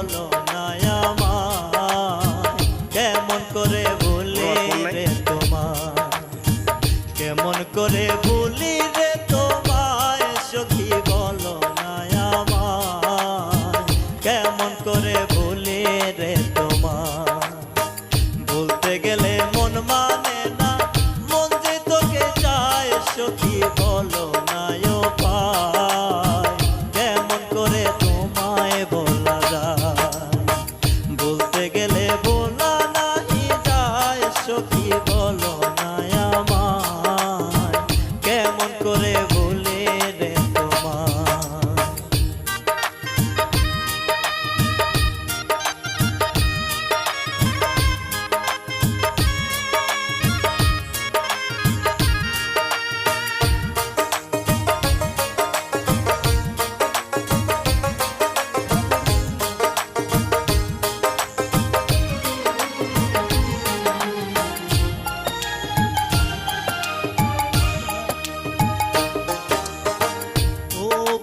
বলো না আমায় কেমন করে ভুলি রে তোমায়, কেমন করে ভুলি রে তোমায় সখী বলো না আমায় কেমন করে ভুলি রে তোমায়। ভুলতে গেলে মন মানে না, মন যে তোকে চায় সখী বলো না উপায় কেমন করে তোমায় বলা যায়। বলতে গেলে বলা নাহি যায় সখী বলো না আমায় কেমন করে ভুলি রে তোমায়।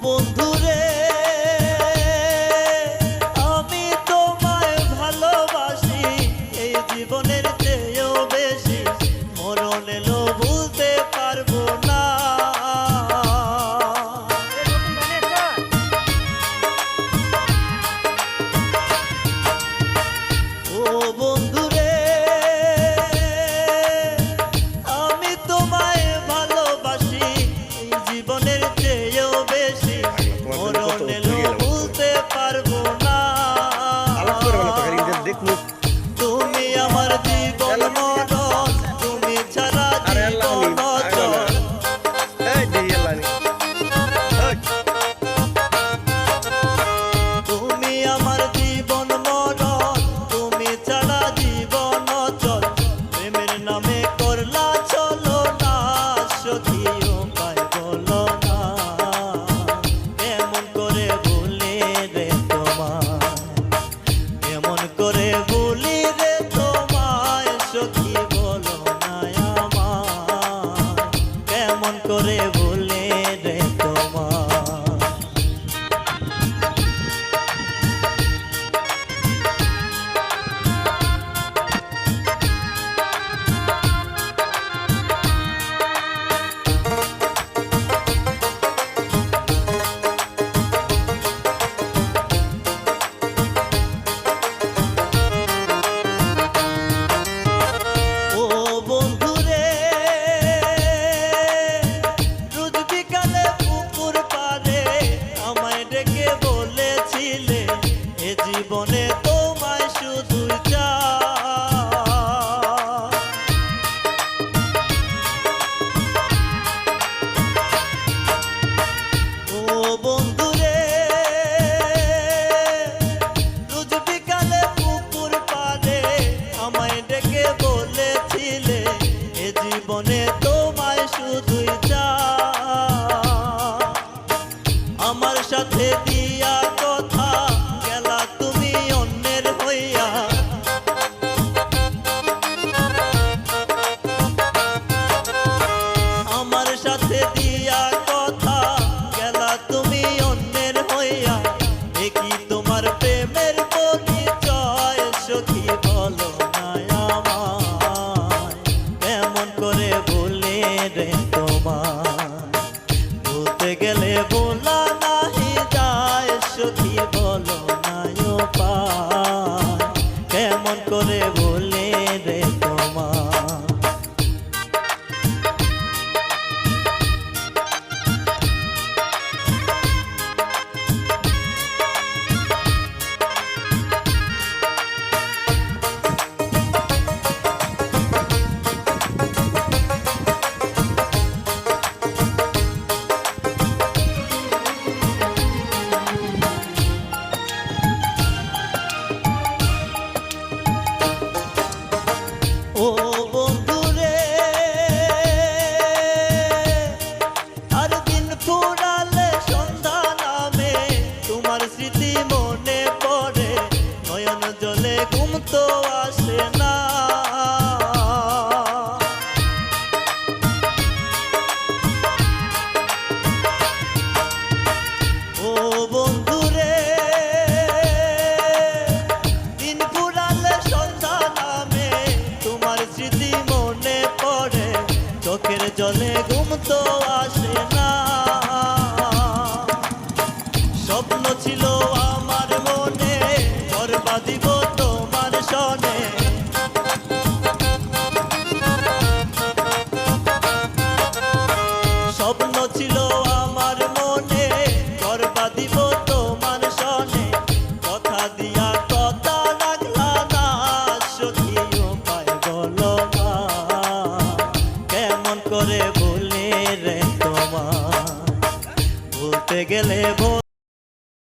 বন্ধুরে আমি তোমায় ভালোবাসি এই জীবনের চেয়েও বেশি, মরণ এলো ভুলতে পারবো না। ও বন্ধুরে আমি তোমায় ভালোবাসি এই জীবনের চেয়েও বেশি, মরণ এলো ভুলতে পারবো না। তুমি আমার জীবন মরণ, তুমি ছাড়া জীবন অচল। তুমি আমার জীবন মরণ, তুমি ছাড়া জীবন অচল। প্রেমের নামে করলা চলো না সখী উপায় বলো না কেমন করে ভুলি রে তোমায়, কেমন করে ভুলি রে তোমায় সখী বলো না আমায় কেমন করে ভুলি রে তোমায়। ও বন্ধুরে রোজ বিকালে পুকুর পাড়ে আমায় ডেকে বলেছিলে এ জীবনে তোমায় শুধু চাই। ও বন্ধুরে রোজ বিকালে পুকুর পাড়ে আমায় ডেকে বলেছিলে এ জীবনে তোমায় শুধুই চাই। আমার সাথে দিয়া কথা গেলা তুমি অন্যের হইয়া, আমার সাথে দিয়া কথা গেলা তুমি অন্যের হইয়া। দেখি তোমার প্রেমের পরিচয় সখী বলো না আমায় কেমন করে ভুলি রে তোমায়। ভুলতে গেলে বলা নাহি যায় সখী বলো না উপায় কেমন করে ভুলি রে তোমায়। ও বন্ধুরে আর দিন ফুরালে সন্ধ্যা নামে তোমার স্মৃতি মনে পড়ে, নয়ন জলে ঘুম তো আসে না। ও বন্ধুরে বাঁধিব তোমার সনে। স্বপ্ন ছিল আমার মনে ঘর বাঁধিব তোমার সনে, কথা দিয়া কথা রাখলা না সখী উপায় বলো না, কেমন করে বলে রে তোমার, বলতে গেলে